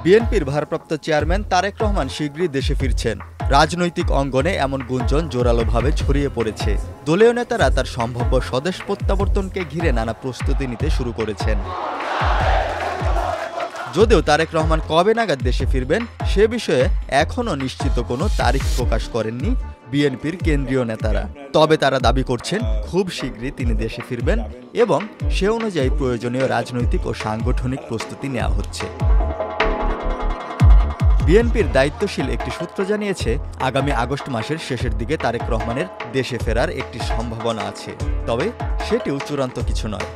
বিএনপির ভারপ্রাপ্ত চেয়ারম্যান তারেক রহমান শীঘ্রই দেশে ফিরছেন। রাজনৈতিক অঙ্গনে এমন গুঞ্জন জোরালোভাবে ছড়িয়ে পড়েছে। দলীয় নেতারা তার সম্ভাব্য স্বদেশ প্রত্যাবর্তনকে ঘিরে নানা প্রস্তুতি নিতে শুরু করেছেন। যদিও তারেক রহমান কবে নাগাদ দেশে ফিরবেন সে বিষয়ে এখনও নিশ্চিত কোনো তারিখ প্রকাশ করেননি বিএনপির কেন্দ্রীয় নেতারা। তবে তারা দাবি করছেন খুব শীঘ্রই তিনি দেশে ফিরবেন এবং সে অনুযায়ী প্রয়োজনীয় রাজনৈতিক ও সাংগঠনিক প্রস্তুতি নেওয়া হচ্ছে। বিএনপির দায়িত্বশীল একটি সূত্র জানিয়েছে, আগামী আগস্ট মাসের শেষের দিকে তারেক রহমানের দেশে ফেরার একটি সম্ভাবনা আছে, তবে সেটিও চূড়ান্ত কিছু নয়।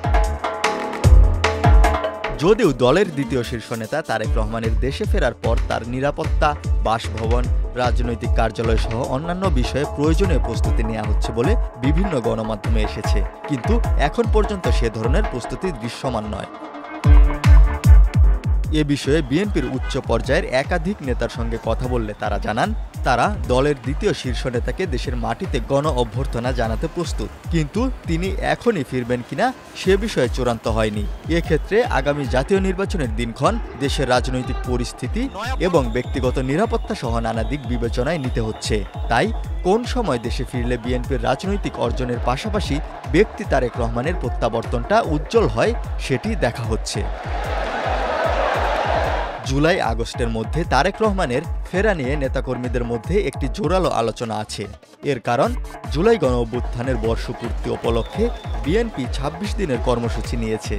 যদিও দলের দ্বিতীয় শীর্ষ নেতা তারেক রহমানের দেশে ফেরার পর তার নিরাপত্তা, বাসভবন, রাজনৈতিক কার্যালয় সহ অন্যান্য বিষয়ে প্রয়োজনীয় প্রস্তুতি নেওয়া হচ্ছে বলে বিভিন্ন গণমাধ্যমে এসেছে, কিন্তু এখন পর্যন্ত সে ধরনের প্রস্তুতি দৃশ্যমান নয়। এ বিষয়ে বিএনপির উচ্চ পর্যায়ের একাধিক নেতার সঙ্গে কথা বললে তারা জানান, তারা দলের দ্বিতীয় শীর্ষ নেতাকে দেশের মাটিতে গণ অভ্যর্থনা জানাতে প্রস্তুত, কিন্তু তিনি এখনই ফিরবেন কিনা সে বিষয়ে চূড়ান্ত হয়নি। এক্ষেত্রে আগামী জাতীয় নির্বাচনের দিনক্ষণ, দেশের রাজনৈতিক পরিস্থিতি এবং ব্যক্তিগত নিরাপত্তা সহ নানা দিক বিবেচনায় নিতে হচ্ছে। তাই কোন সময় দেশে ফিরলে বিএনপির রাজনৈতিক অর্জনের পাশাপাশি ব্যক্তি তারেক রহমানের প্রত্যাবর্তনটা উজ্জ্বল হয় সেটি দেখা হচ্ছে। জুলাই আগস্টের মধ্যে তারেক রহমানের ফেরা নিয়ে নেতাকর্মীদের মধ্যে একটি জোরালো আলোচনা আছে। এর কারণ, জুলাই গণঅভ্যুত্থানের বর্ষপূর্তি উপলক্ষে বিএনপি ২৬ দিনের কর্মসূচি নিয়েছে।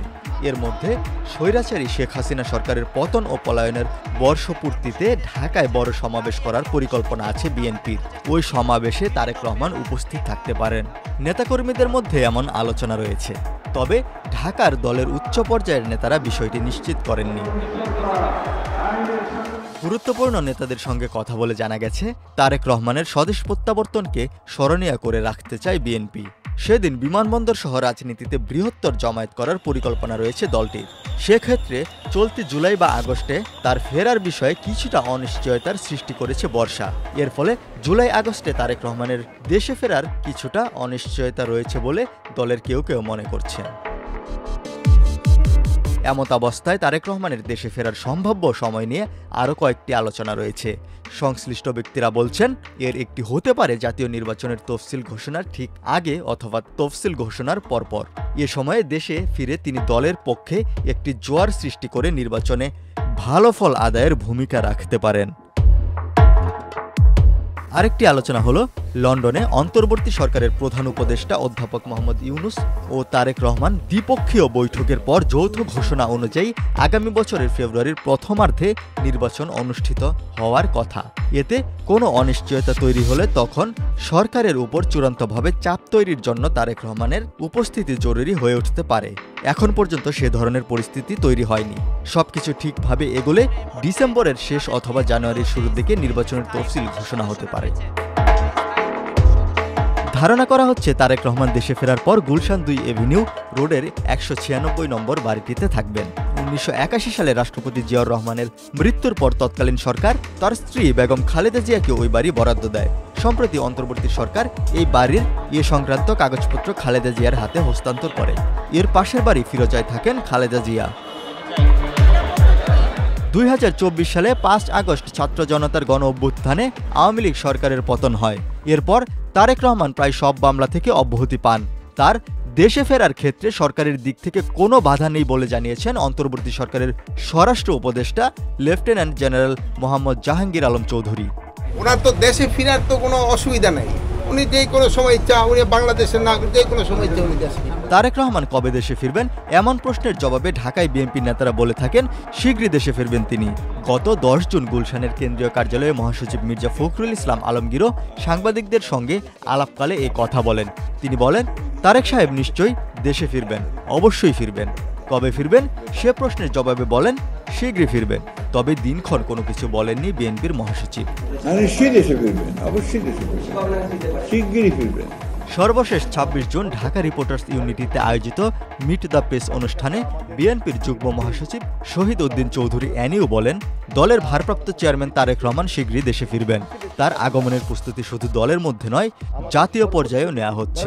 এর মধ্যে স্বৈরাচারী শেখ হাসিনা সরকারের পতন ও পলায়নের বর্ষপূর্তিতে ঢাকায় বড় সমাবেশ করার পরিকল্পনা আছে বিএনপির। ওই সমাবেশে তারেক রহমান উপস্থিত থাকতে পারেন। নেতাকর্মীদের মধ্যে এমন আলোচনা রয়েছে, তবে ঢাকার দলের উচ্চ পর্যায়ের নেতারা বিষয়টি নিশ্চিত করেননি। গুরুত্বপূর্ণ নেতাদের সঙ্গে কথা বলে জানা গেছে, তারেক রহমানের স্বদেশ প্রত্যাবর্তনকে স্মরণীয় করে রাখতে চায় বিএনপি। সেদিন বিমানবন্দর সহ রাজনীতিতে বৃহত্তর জমায়েত করার পরিকল্পনা রয়েছে দলটির। সেক্ষেত্রে চলতি জুলাই বা আগস্টে তার ফেরার বিষয়ে কিছুটা অনিশ্চয়তার সৃষ্টি করেছে বর্ষা। এর ফলে জুলাই আগস্টে তারেক রহমানের দেশে ফেরার কিছুটা অনিশ্চয়তা রয়েছে বলে দলের কেউ কেউ মনে করছেন। এমত অবস্থায় তারেক রহমানের দেশে ফেরার সম্ভাব্য সময় নিয়ে আরও কয়েকটি আলোচনা রয়েছে। সংশ্লিষ্ট ব্যক্তিরা বলছেন, এর একটি হতে পারে জাতীয় নির্বাচনের তফসিল ঘোষণার ঠিক আগে অথবা তফসিল ঘোষণার পরপর। এ সময়ে দেশে ফিরে তিনি দলের পক্ষে একটি জোয়ার সৃষ্টি করে নির্বাচনে ভালো ফল আদায়ের ভূমিকা রাখতে পারেন। আরেকটি আলোচনা হলো, লন্ডনে অন্তর্বর্তী সরকারের প্রধান উপদেষ্টা অধ্যাপক মোহাম্মদ ইউনুস ও তারেক রহমান দ্বিপক্ষীয় বৈঠকের পর যৌথ ঘোষণা অনুযায়ী আগামী বছরের ফেব্রুয়ারির প্রথমার্ধে নির্বাচন অনুষ্ঠিত হওয়ার কথা। এতে কোনো অনিশ্চয়তা তৈরি হলে তখন সরকারের উপর চূড়ান্তভাবে চাপ তৈরির জন্য তারেক রহমানের উপস্থিতি জরুরি হয়ে উঠতে পারে। এখন পর্যন্ত সে ধরনের পরিস্থিতি তৈরি হয়নি। সবকিছু ঠিকভাবে এগোলে ডিসেম্বরের শেষ অথবা জানুয়ারির শুরুর দিকে নির্বাচনের তফসিল ঘোষণা হতে পারে। ধারণা করা হচ্ছে, তারেক রহমান দেশে ফেরার পর গুলশান ২ এভিনিউ রোডের ১৯৬ নম্বর বাড়িটিতে থাকবেন। ১৯৮১ সালে রাষ্ট্রপতি জিয়াউর রহমানের মৃত্যুর পর তৎকালীন সরকার তার স্ত্রী বেগম খালেদা জিয়াকে ওই বাড়ি বরাদ্দ দেয়। সম্প্রতি অন্তর্বর্তী সরকার এই বাড়ির সংক্রান্ত কাগজপত্র খালেদা জিয়ার হাতে হস্তান্তর করে। এর পাশের বাড়ি ফিরোজায় থাকেন খালেদা জিয়া। ২০২৪ সালে ৫ আগস্ট ছাত্র জনতার গণ অভ্যুত্থানে আওয়ামী লীগ সরকারের পতন হয়। এরপর তারেক রহমান প্রায় সব মামলা থেকে অব্যাহতি পান। তার দেশে ফেরার ক্ষেত্রে সরকারের দিক থেকে কোনো বাধা নেই বলে জানিয়েছেন অন্তর্বর্তী সরকারের স্বরাষ্ট্র উপদেষ্টা লেফটেন্যান্ট জেনারেল মোহাম্মদ জাহাঙ্গীর আলম চৌধুরী। ওনার তো দেশে ফেরার তো কোনো অসুবিধা নেই, উনি যে কোনো সময় ইচ্ছা, উনি বাংলাদেশের নাগরিক, যে কোনো সময় ইচ্ছা উনি দেশে। তারেক রহমান কবে দেশে ফিরবেন এমন প্রশ্নের জবাবে ঢাকায় বিএনপি নেতারা বলে থাকেন, শীঘ্রই দেশে ফিরবেন তিনি। গত ১০ জুন গুলশানের কেন্দ্রীয় কার্যালয়ে মহাসচিব মির্জা ফখরুল ইসলাম আলমগীরও সাংবাদিকদের সঙ্গে আলাপকালে এই কথা বলেন। তিনি বলেন, তারেক সাহেব নিশ্চয়ই দেশে ফিরবেন, অবশ্যই ফিরবেন। কবে ফিরবেন সে প্রশ্নের জবাবে বলেন, শীঘ্রই ফিরবেন। তবে দিনক্ষণ কোনো কিছু বলেননি বিএনপির মহাসচিব। সর্বশেষ ২৬ জুন ঢাকা রিপোর্টার্স ইউনিটিতে আয়োজিত মিট দ্য প্রেস অনুষ্ঠানে বিএনপির যুগ্ম মহাসচিব শহীদ উদ্দিন চৌধুরী অ্যানিও বলেন, দলের ভারপ্রাপ্ত চেয়ারম্যান তারেক রহমান শীঘ্রই দেশে ফিরবেন। তার আগমনের প্রস্তুতি শুধু দলের মধ্যে নয়, জাতীয় পর্যায়েও নেওয়া হচ্ছে।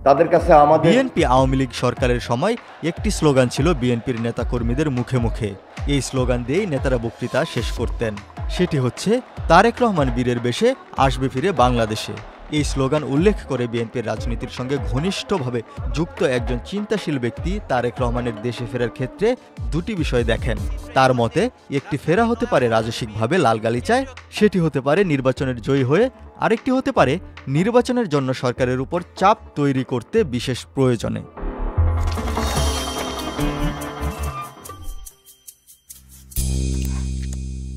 তাদের কাছে আমাদের বিএনপি আওয়ামী লীগ সরকারের সময় একটি স্লোগান ছিল বিএনপির নেতাকর্মীদের মুখে মুখে। এই স্লোগান দিয়েই নেতারা বক্তৃতা শেষ করতেন। সেটি হচ্ছে তারেক রহমান বীরের বেশে আসবে ফিরে বাংলাদেশে। এই স্লোগান উল্লেখ করে বিএনপির রাজনীতির সঙ্গে ঘনিষ্ঠভাবে যুক্ত একজন চিন্তাশীল ব্যক্তি তারেক রহমানের দেশে ফেরার ক্ষেত্রে দুটি বিষয় দেখেন। তার মতে একটি ফেরা হতে পারে রাজস্বিকভাবে লাল গালিচায়, সেটি হতে পারে নির্বাচনের জয়ী হয়ে, আরেকটি হতে পারে নির্বাচনের জন্য সরকারের উপর চাপ তৈরি করতে বিশেষ প্রয়োজনে।